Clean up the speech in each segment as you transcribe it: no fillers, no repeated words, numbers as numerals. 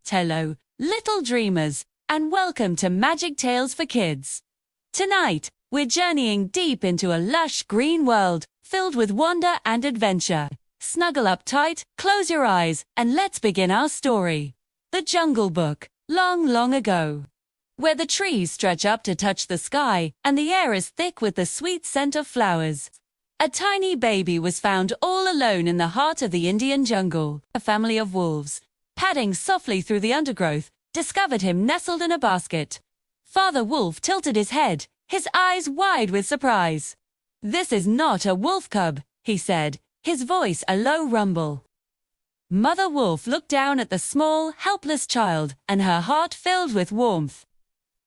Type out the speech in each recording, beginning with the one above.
Hello, little dreamers, and welcome to Magic Tales for Kids. Tonight, we're journeying deep into a lush green world filled with wonder and adventure. Snuggle up tight, close your eyes, and let's begin our story. The Jungle Book, long, long ago. Where the trees stretch up to touch the sky and the air is thick with the sweet scent of flowers. A tiny baby was found all alone in the heart of the Indian jungle. A family of wolves, padding softly through the undergrowth, discovered him nestled in a basket. Father Wolf tilted his head, his eyes wide with surprise. "This is not a wolf cub," he said, his voice a low rumble. Mother Wolf looked down at the small, helpless child, and her heart filled with warmth.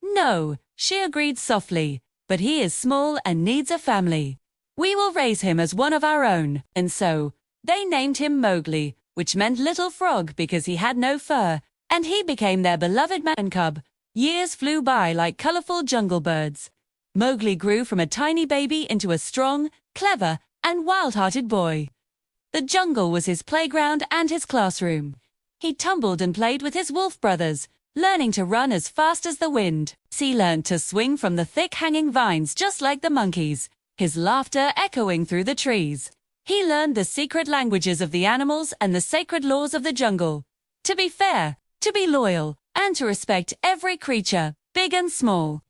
"No," she agreed softly, "but he is small and needs a family. We will raise him as one of our own." And so, they named him Mowgli, which meant little frog because he had no fur, and he became their beloved man cub. Years flew by like colorful jungle birds. Mowgli grew from a tiny baby into a strong, clever, and wild-hearted boy. The jungle was his playground and his classroom. He tumbled and played with his wolf brothers, learning to run as fast as the wind. He learned to swing from the thick hanging vines just like the monkeys, his laughter echoing through the trees. He learned the secret languages of the animals and the sacred laws of the jungle. To be fair, to be loyal, and to respect every creature, big and small.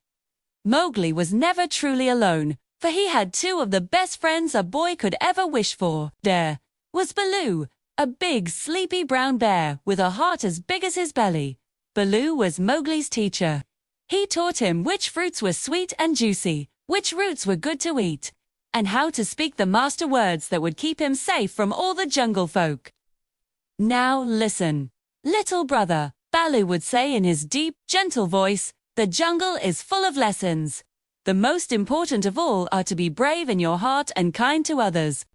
Mowgli was never truly alone, for he had two of the best friends a boy could ever wish for. There was Baloo, a big, sleepy brown bear with a heart as big as his belly. Baloo was Mowgli's teacher. He taught him which fruits were sweet and juicy, which roots were good to eat, and how to speak the master words that would keep him safe from all the jungle folk. "Now listen, little brother," Baloo would say in his deep, gentle voice, "the jungle is full of lessons. The most important of all are to be brave in your heart and kind to others."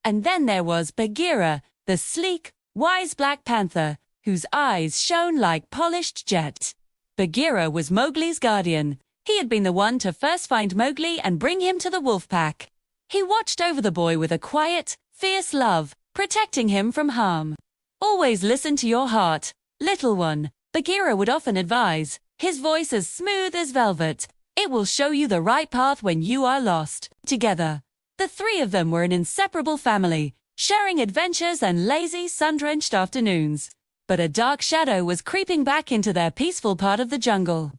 And then there was Bagheera, the sleek, wise black panther, whose eyes shone like polished jet. Bagheera was Mowgli's guardian. He had been the one to first find Mowgli and bring him to the wolf pack. He watched over the boy with a quiet, fierce love, protecting him from harm. "Always listen to your heart, little one," Bagheera would often advise, his voice as smooth as velvet. "It will show you the right path when you are lost." Together, the three of them were an inseparable family, sharing adventures and lazy, sun-drenched afternoons. But a dark shadow was creeping back into their peaceful part of the jungle.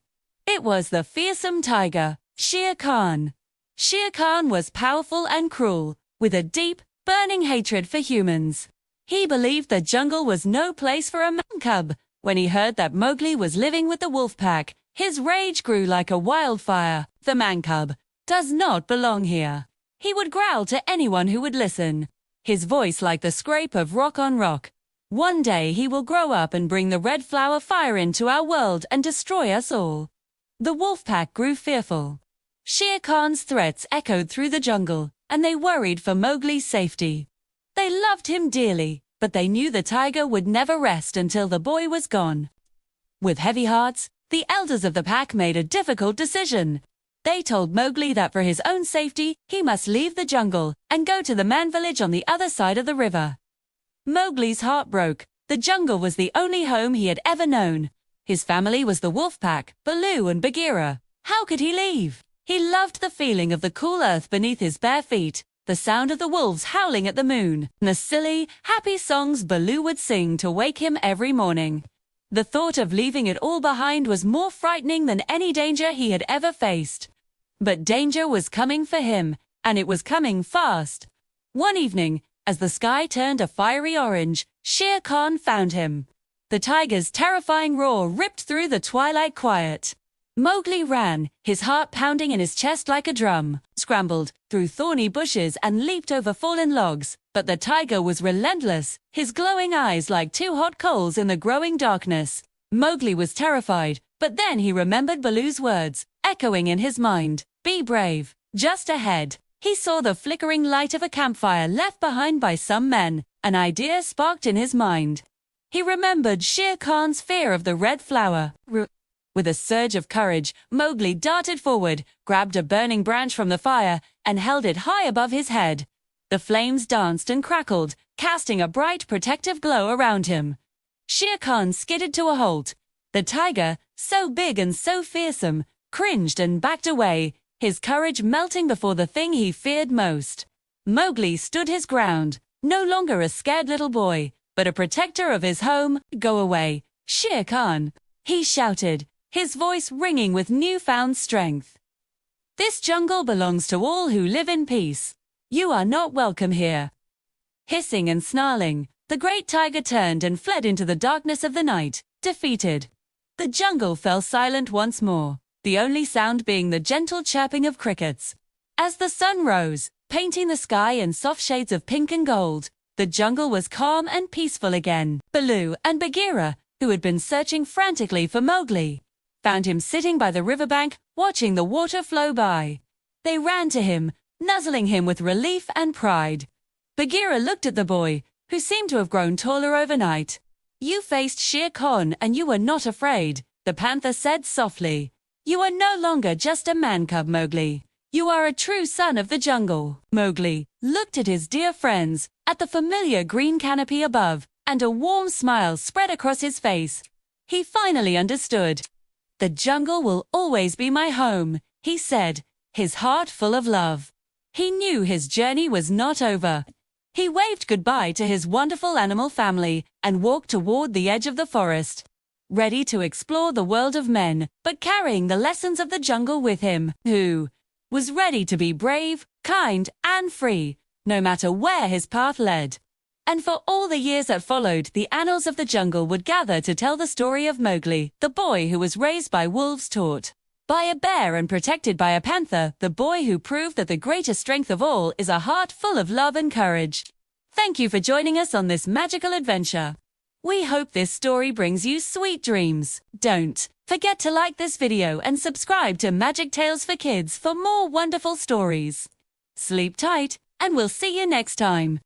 It was the fearsome tiger, Shere Khan. Shere Khan was powerful and cruel, with a deep, burning hatred for humans. He believed the jungle was no place for a man cub. When he heard that Mowgli was living with the wolf pack, his rage grew like a wildfire. "The man cub does not belong here," he would growl to anyone who would listen, his voice like the scrape of rock on rock. "One day he will grow up and bring the red flower fire into our world and destroy us all." The wolf pack grew fearful. Shere Khan's threats echoed through the jungle, and they worried for Mowgli's safety. They loved him dearly, but they knew the tiger would never rest until the boy was gone. With heavy hearts, the elders of the pack made a difficult decision. They told Mowgli that for his own safety, he must leave the jungle and go to the man village on the other side of the river. Mowgli's heart broke. The jungle was the only home he had ever known. His family was the wolf pack, Baloo and Bagheera. How could he leave? He loved the feeling of the cool earth beneath his bare feet, the sound of the wolves howling at the moon, and the silly, happy songs Baloo would sing to wake him every morning. The thought of leaving it all behind was more frightening than any danger he had ever faced. But danger was coming for him, and it was coming fast. One evening, as the sky turned a fiery orange, Shere Khan found him. The tiger's terrifying roar ripped through the twilight quiet. Mowgli ran, his heart pounding in his chest like a drum, scrambled through thorny bushes and leaped over fallen logs, but the tiger was relentless, his glowing eyes like two hot coals in the growing darkness. Mowgli was terrified, but then he remembered Baloo's words, echoing in his mind, "Be brave." Just ahead, he saw the flickering light of a campfire left behind by some men. An idea sparked in his mind. He remembered Shere Khan's fear of the red flower. With a surge of courage, Mowgli darted forward, grabbed a burning branch from the fire, and held it high above his head. The flames danced and crackled, casting a bright protective glow around him. Shere Khan skidded to a halt. The tiger, so big and so fearsome, cringed and backed away, his courage melting before the thing he feared most. Mowgli stood his ground, no longer a scared little boy, but a protector of his home. "Go away, Shere Khan," he shouted, his voice ringing with newfound strength. "This jungle belongs to all who live in peace. You are not welcome here." Hissing and snarling, the great tiger turned and fled into the darkness of the night, defeated. The jungle fell silent once more, the only sound being the gentle chirping of crickets. As the sun rose, painting the sky in soft shades of pink and gold, the jungle was calm and peaceful again. Baloo and Bagheera, who had been searching frantically for Mowgli, found him sitting by the riverbank, watching the water flow by. They ran to him, nuzzling him with relief and pride. Bagheera looked at the boy, who seemed to have grown taller overnight. "You faced Shere Khan and you were not afraid," the panther said softly. "You are no longer just a man-cub, Mowgli. You are a true son of the jungle." Mowgli looked at his dear friends, at the familiar green canopy above, and a warm smile spread across his face. He finally understood. "The jungle will always be my home," he said, his heart full of love. He knew his journey was not over. He waved goodbye to his wonderful animal family and walked toward the edge of the forest, ready to explore the world of men, but carrying the lessons of the jungle with him, who was ready to be brave, kind, and free, no matter where his path led. And for all the years that followed, the annals of the jungle would gather to tell the story of Mowgli, the boy who was raised by wolves, taught by a bear, and protected by a panther, the boy who proved that the greatest strength of all is a heart full of love and courage. Thank you for joining us on this magical adventure. We hope this story brings you sweet dreams. Don't forget to like this video and subscribe to Magic Tales for Kids for more wonderful stories. Sleep tight, and we'll see you next time.